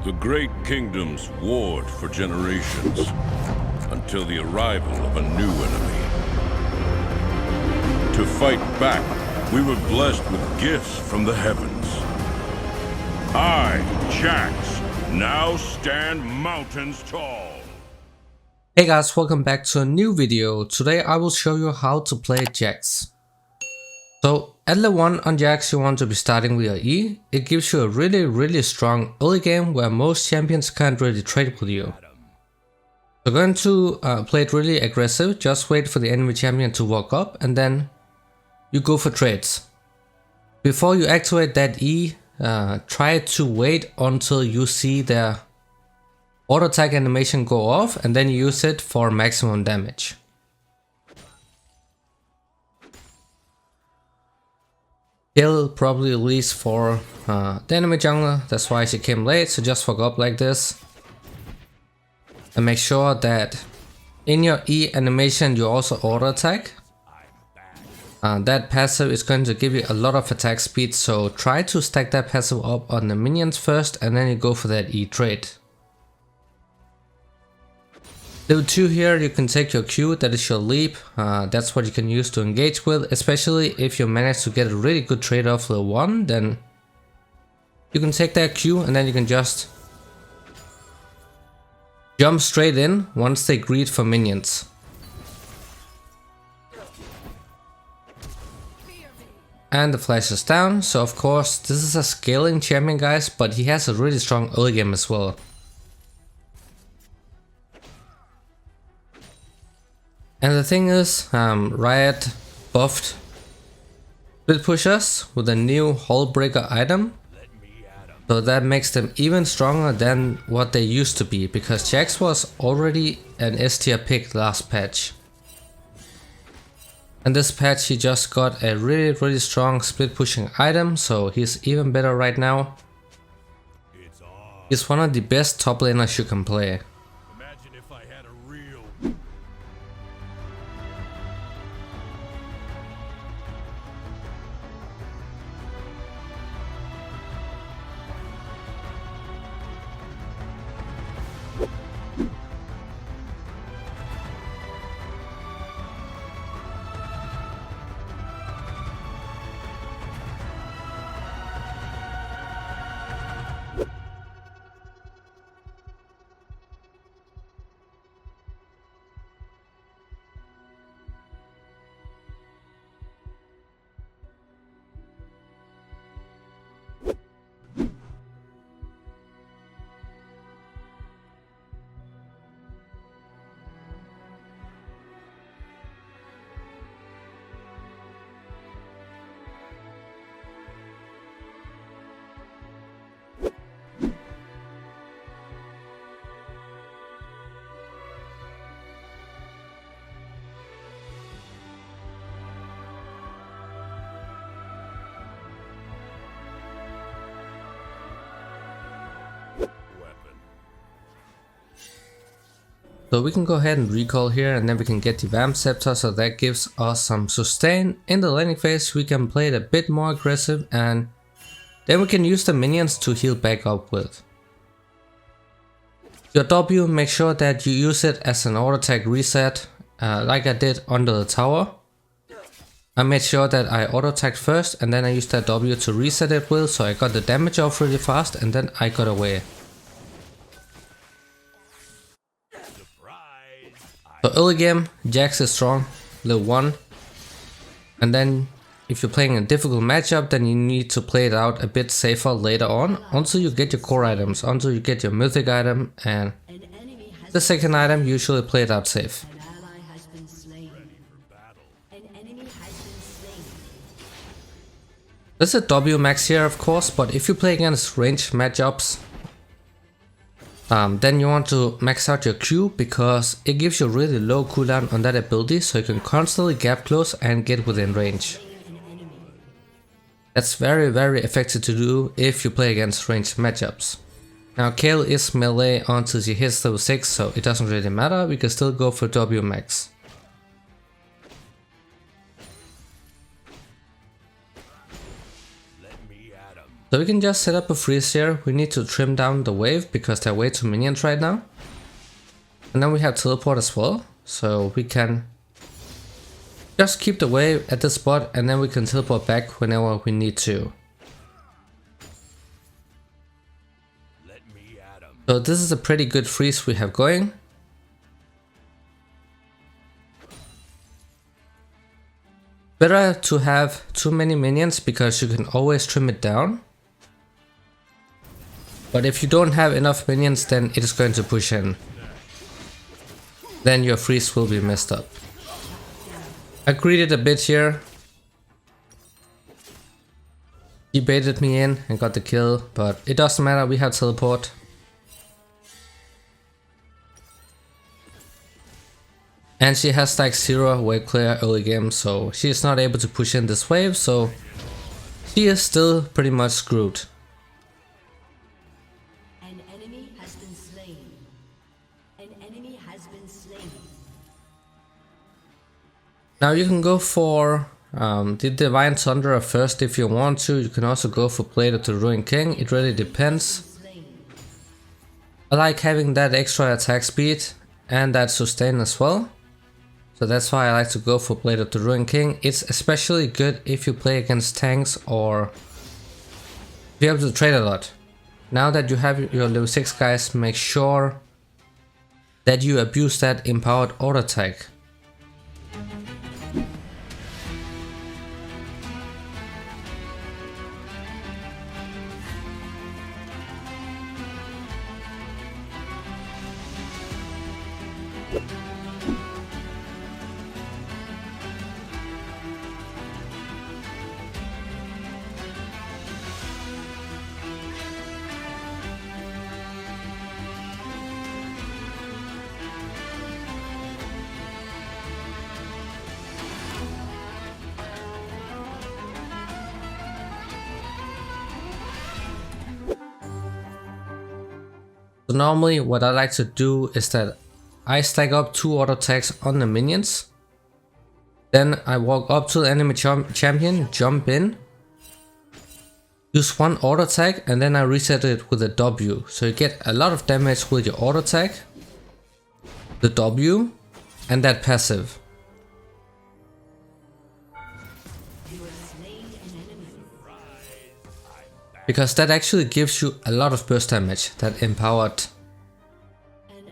The great kingdoms warred for generations until the arrival of a new enemy. To fight back, we were blessed with gifts from the heavens. I, Jax, now stand mountains tall. Hey guys, welcome back to a new video. Today I will show you how to play Jax. So at level 1 on Jax you want to be starting with your E. It gives you a really strong early game where most champions can't really trade with you. So going to play it really aggressive, just wait for the enemy champion to walk up and then you go for trades. Before you activate that E, try to wait until you see their auto attack animation go off and then use it for maximum damage. He'll probably release for the enemy jungler, that's why she came late, so just fuck up like this. And make sure that in your E animation you also auto attack. That passive is going to give you a lot of attack speed, so try to stack that passive up on the minions first and then you go for that E trade. Level 2 here, you can take your Q, that is your leap. That's what you can use to engage with, especially if you manage to get a really good trade off level 1, then you can take that Q and then you can just jump straight in once they greet for minions. And the flash is down, so of course this is a scaling champion guys, but he has a really strong early game as well. And the thing is, Riot buffed split pushers with a new Hullbreaker item, so that makes them even stronger than what they used to be, because Jax was already an S tier pick last patch. And this patch he just got a really strong split pushing item, so he's even better right now. He's one of the best top laners you can play. Imagine if I had a real... So we can go ahead and recall here and then we can get the Vamp Scepter, so that gives us some sustain. In the laning phase we can play it a bit more aggressive and then we can use the minions to heal back up with. Your W, make sure that you use it as an auto attack reset, like I did under the tower. I made sure that I auto attacked first and then I used that W to reset it with, so I got the damage off really fast and then I got away. So early game, Jax is strong, level 1, and then if you're playing a difficult matchup then you need to play it out a bit safer later on, until you get your core items, until you get your mythic item, and the second item usually play it out safe. There's a W max here of course, but if you play against ranged matchups, then you want to max out your Q, because it gives you really low cooldown on that ability, so you can constantly gap close and get within range. That's very effective to do if you play against ranged matchups. Now Kayle is melee until she hits level 6, so it doesn't really matter, we can still go for W max. Let me at 'em. So we can just set up a freeze here. We need to trim down the wave because there are way too minions right now. And then we have teleport as well. So we can just keep the wave at this spot and then we can teleport back whenever we need to. So this is a pretty good freeze we have going. Better to have too many minions because you can always trim it down. But if you don't have enough minions, then it is going to push in. Then your freeze will be messed up. I greeted a bit here. He baited me in and got the kill, but it doesn't matter, we have teleport. And she has like 0 wave clear early game, so she is not able to push in this wave, so she is still pretty much screwed. An enemy has been slain. An enemy has been slain. Now you can go for the Divine Thunderer first if you want to. You can also go for Blade of the Ruined King, it really depends. I like having that extra attack speed and that sustain as well. So that's why I like to go for Blade of the Ruined King. It's especially good if you play against tanks or be able to trade a lot. Now that you have your level 6 guys, make sure that you abuse that empowered auto attack. So normally what I like to do is that I stack up 2 auto attacks on the minions. Then I walk up to the enemy champion, jump in, use 1 auto attack and then I reset it with a W. So you get a lot of damage with your auto attack, the W and that passive. Because that actually gives you a lot of burst damage, that empowered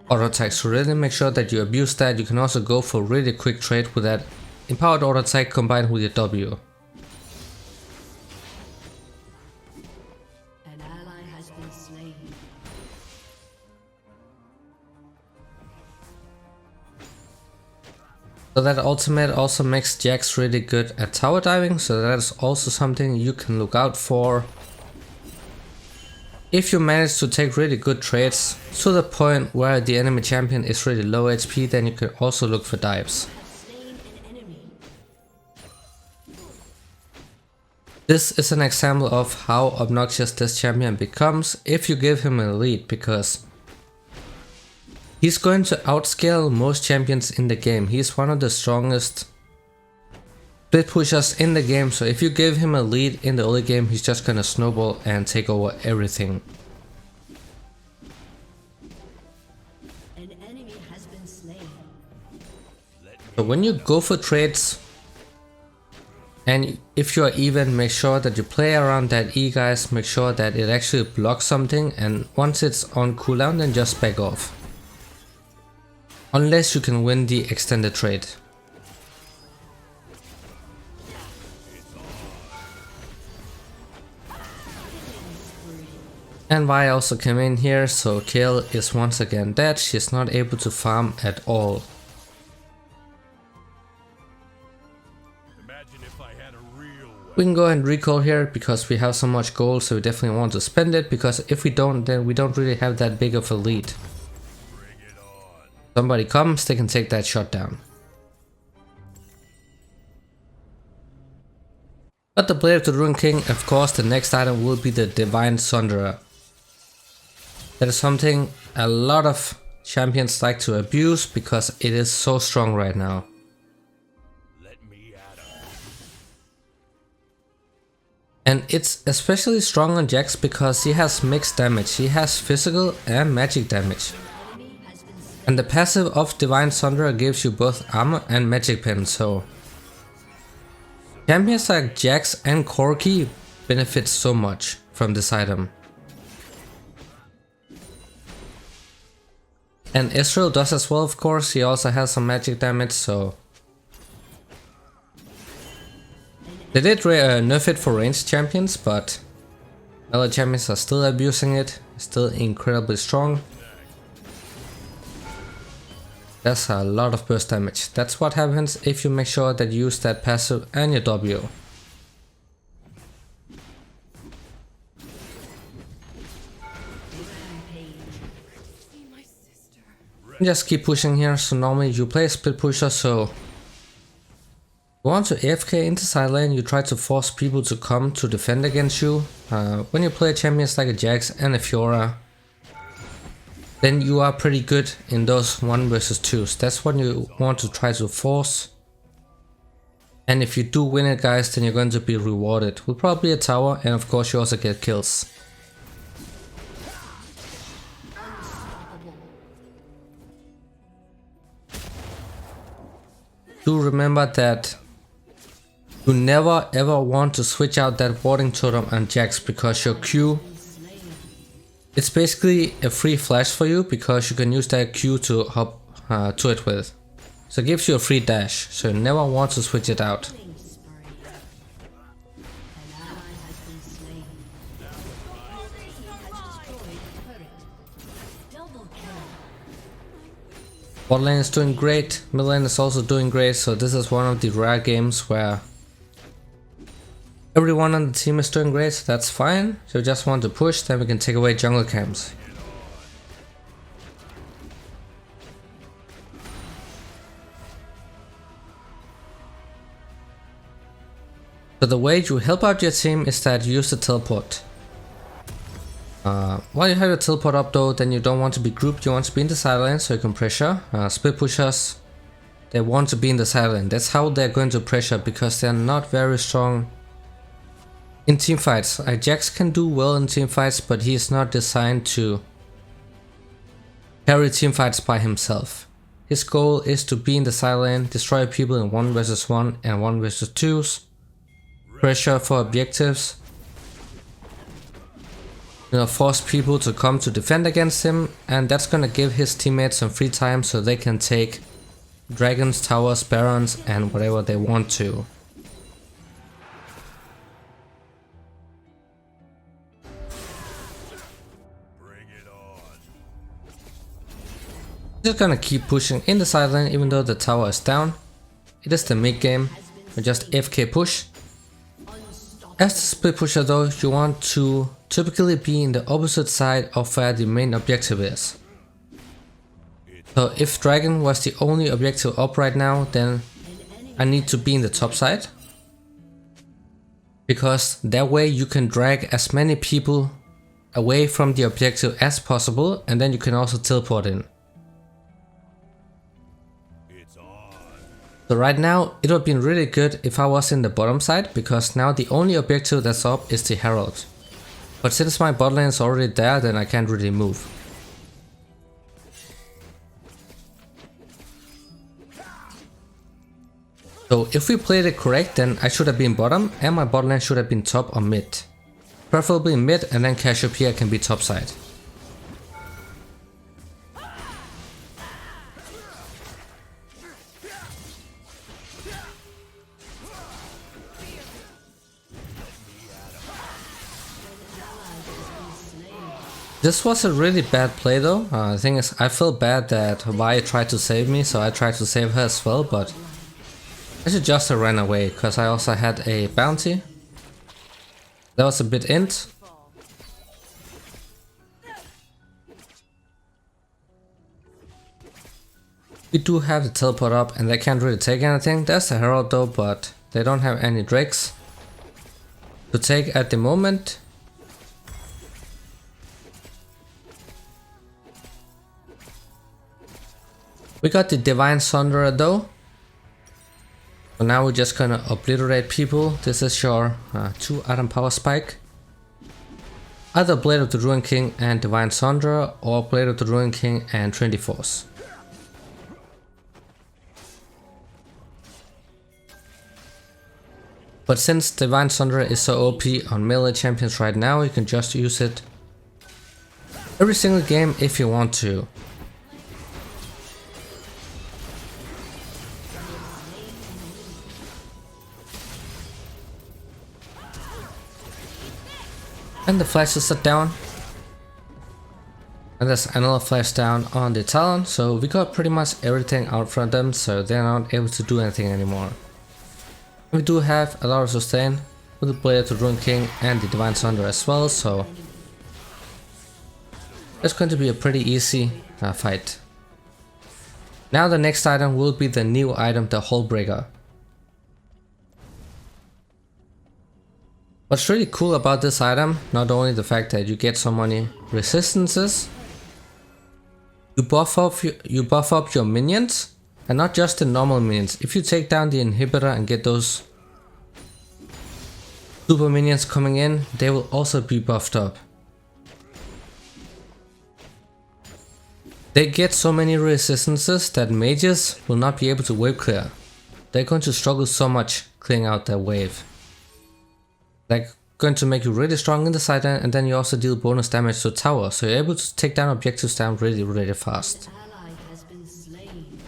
auto attack. So really make sure that you abuse that. You can also go for really quick trade with that empowered auto attack combined with your W. An ally has been slain. So that ultimate also makes Jax really good at tower diving. So that is also something you can look out for. If you manage to take really good trades to the point where the enemy champion is really low HP, then you can also look for dives. This is an example of how obnoxious this champion becomes if you give him a lead, because he's going to outscale most champions in the game. He's one of the strongest split pushers in the game, so if you give him a lead in the early game, he's just gonna snowball and take over everything. An enemy has been slain. So when you go for trades, and if you are even, make sure that you play around that E, guys. Make sure that it actually blocks something, and once it's on cooldown, then just back off. Unless you can win the extended trade. And Vi also came in here, so Kale is once again dead. She's not able to farm at all. We can go ahead and recall here because we have so much gold, so we definitely want to spend it, because if we don't, then we don't really have that big of a lead. Somebody comes, they can take that shot down. But the Blade of the Ruined King, of course, the next item will be the Divine Thunderer. That is something a lot of champions like to abuse because it is so strong right now. And it's especially strong on Jax because he has mixed damage. He has physical and magic damage. And the passive of Divine Sunderer gives you both armor and magic pen, so champions like Jax and Corki benefit so much from this item. And Ezreal does as well, of course. He also has some magic damage, so they did nerf it for ranged champions, but other champions are still abusing it. Still incredibly strong. That's a lot of burst damage. That's what happens if you make sure that you use that passive and your W. Just keep pushing here. So normally you play a split pusher, so you want to AFK into side lane, you try to force people to come to defend against you. When you play champions like a Jax and a Fiora, then you are pretty good in those 1 versus 2s. That's what you want to try to force. And if you do win it, guys, then you're going to be rewarded with probably a tower, and of course you also get kills. Do remember that you never ever want to switch out that warding totem on Jax, because your Q, it's basically a free flash for you because you can use that Q to hop to it with. So it gives you a free dash, so you never want to switch it out. Bot lane is doing great, mid lane is also doing great, so this is one of the rare games where everyone on the team is doing great, so that's fine. So we just want to push, then we can take away jungle camps. So the way you help out your team is that you use the teleport. While you have your teleport up though, then you don't want to be grouped, you want to be in the side lane so you can pressure. Split pushers, they want to be in the side lane. That's how they're going to pressure, because they're not very strong in team fights. Jax can do well in team fights, but he is not designed to carry team fights by himself. His goal is to be in the side lane, destroy people in 1 versus 1 and 1 versus 2s, pressure for objectives, force people to come to defend against him, and that's gonna give his teammates some free time so they can take dragons, towers, barons and whatever they want to. Just gonna keep pushing in the side lane even though the tower is down. It is the mid game, we just AFK push. As the split pusher though, you want to typically be in the opposite side of where the main objective is. So if dragon was the only objective up right now, then I need to be in the top side, because that way you can drag as many people away from the objective as possible, and then you can also teleport in. So right now it would have been really good if I was in the bottom side, because now the only objective that's up is the Herald. But since my bot lane is already there, then I can't really move. So if we played it correct, then I should have been bottom and my bot lane should have been top or mid. Preferably mid, and then Cassiopeia can be top side. This was a really bad play though. The thing is, I feel bad that Vi tried to save me, so I tried to save her as well, but I should just have ran away, because I also had a bounty. That was a bit int. We do have the teleport up and they can't really take anything. There's the Herald though, but they don't have any drakes to take at the moment. We got the Divine Sunderer though. So now we're just gonna obliterate people. This is your 2 item power spike. Either Blade of the Ruin King and Divine Sundra, or Blade of the Ruin King and Trinity Force. But since Divine Sundra is so OP on melee champions right now, you can just use it every single game if you want to. And the flashes are down. And there's another flash down on the Talon, so we got pretty much everything out from them, so they're not able to do anything anymore. We do have a lot of sustain with the Blade of the Ruin King and the Divine Sundra as well, so it's going to be a pretty easy fight. Now the next item will be the new item, the Hullbreaker. What's really cool about this item, not only the fact that you get so many resistances, you buff up your minions, and not just the normal minions. If you take down the inhibitor and get those super minions coming in, they will also be buffed up. They get so many resistances that mages will not be able to wave clear. They're going to struggle so much clearing out their wave. They're going to make you really strong in the side lane, and then you also deal bonus damage to tower, so you're able to take down objectives down really fast. Ally has been slain.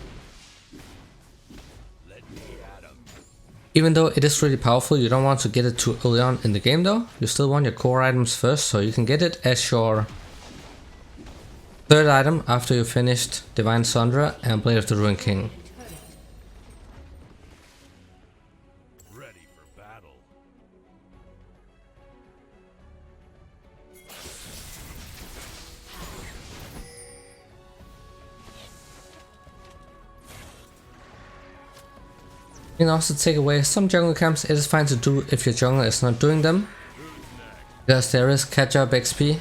Even though it is really powerful, you don't want to get it too early on in the game though. You still want your core items first, so you can get it as your 3rd item after you finished Divine Sundra and Blade of the Ruin King. You can also take away some jungle camps. It is fine to do if your jungle is not doing them, because there is catch up XP. You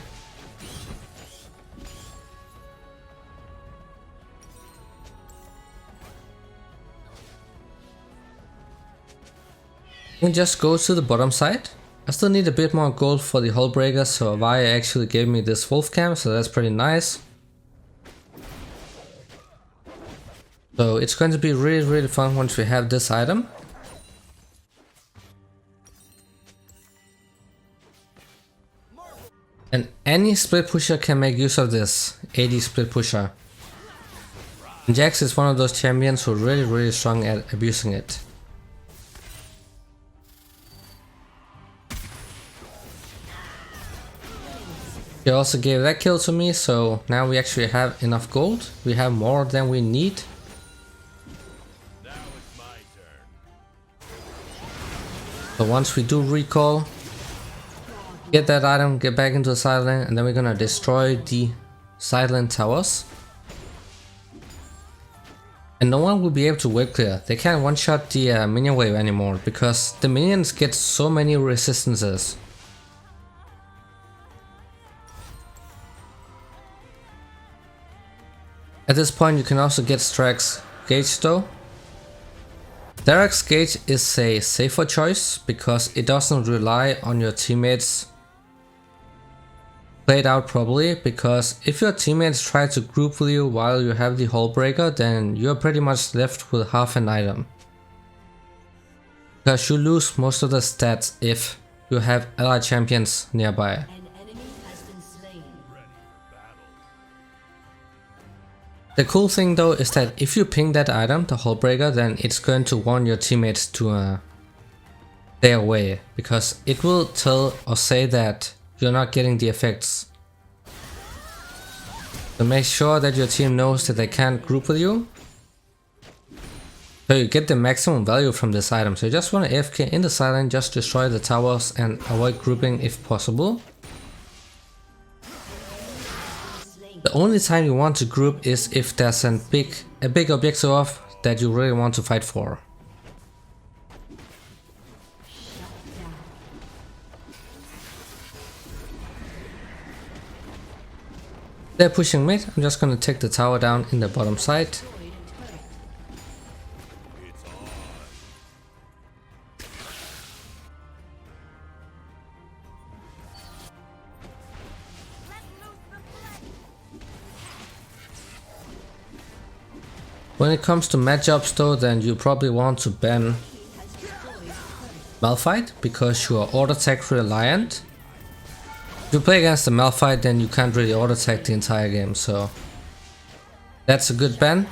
can just go to the bottom side. I still need a bit more gold for the Hullbreaker, so Vi actually gave me this wolf camp, so that's pretty nice. So it's going to be really fun once we have this item. And any split pusher can make use of this 80 split pusher. And Jax is one of those champions who are really strong at abusing it. He also gave that kill to me, so now we actually have enough gold. We have more than we need. So once we do recall, get that item, get back into the side lane, and then we're gonna destroy the side lane towers. And no one will be able to wave clear. They can't one-shot the minion wave anymore, because the minions get so many resistances. At this point you can also get Strax Gage though. Strax Gage is a safer choice because it doesn't rely on your teammates played out properly, because if your teammates try to group with you while you have the Hullbreaker, then you're pretty much left with half an item. Because you lose most of the stats if you have allied champions nearby. An enemy has been slain. The cool thing though is that if you ping that item, the Hullbreaker, then it's going to warn your teammates to stay away, because it will tell or say that you're not getting the effects. So make sure that your team knows that they can't group with you, so you get the maximum value from this item. So you just want to AFK in the side lane, just destroy the towers and avoid grouping if possible. The only time you want to group is if there's a big objective off that you really want to fight for. They're pushing mid. I'm just gonna take the tower down in the bottom side. When it comes to matchups though, then you probably want to ban Malphite because you are auto attack reliant. If you play against the Malphite, then you can't really auto attack the entire game, so that's a good ban.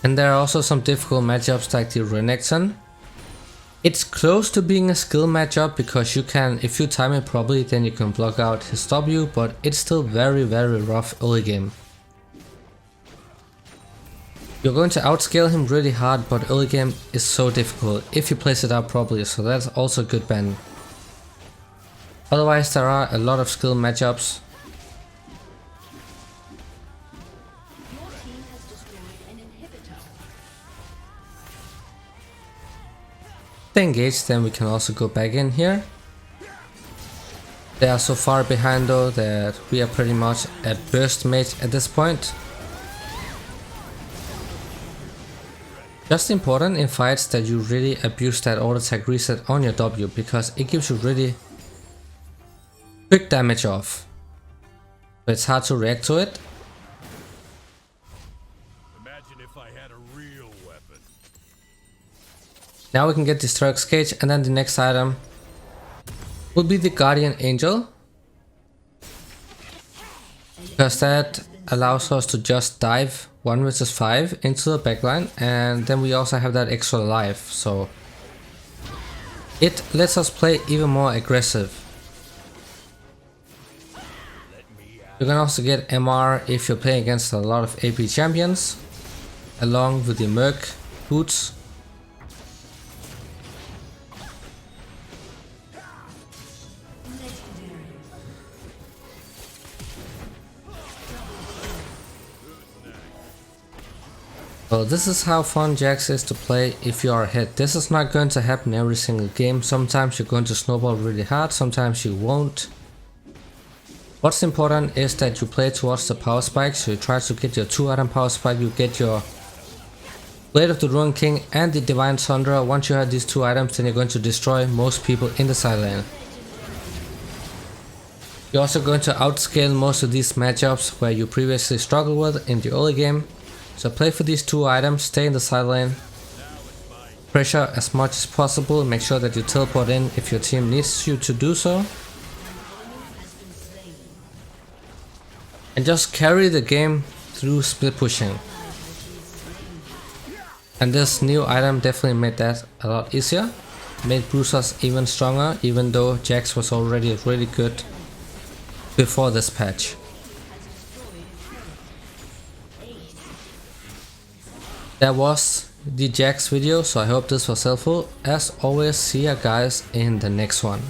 And there are also some difficult matchups like the Renekton. It's close to being a skill matchup because you can, if you time it properly, then you can block out his W, but it's still very rough early game. You're going to outscale him really hard, but early game is so difficult if you place it out properly, so that's also a good ban. Otherwise there are a lot of skill matchups. Your team has destroyed an inhibitor. If they engage, then we can also go back in here. They are so far behind though that we are pretty much at burst mage at this point. Just important in fights that you really abuse that auto attack reset on your W, because it gives you really quick damage off. But it's hard to react to it. Imagine if I had a real weapon. Now we can get the Strux Cage, and then the next item will be the Guardian Angel, because that allows us to just dive 1 vs 5 into the backline, and then we also have that extra life, so it lets us play even more aggressive. You can also get MR if you're playing against a lot of AP champions, along with the Merc boots. Well, this is how fun Jax is to play if you are ahead. This is not going to happen every single game. Sometimes you're going to snowball really hard, sometimes you won't. What's important is that you play towards the power spike, so you try to get your 2-item power spike, you get your Blade of the Ruined King and the Divine Thunderer. Once you have these 2 items, then you're going to destroy most people in the side lane. You're also going to outscale most of these matchups where you previously struggled with in the early game. So play for these 2 items, stay in the side lane, pressure as much as possible, make sure that you teleport in if your team needs you to do so. And just carry the game through split pushing. And this new item definitely made that a lot easier. Made Bruisers even stronger, even though Jax was already really good before this patch. That was the Jax video, so I hope this was helpful. As always, see ya guys in the next one.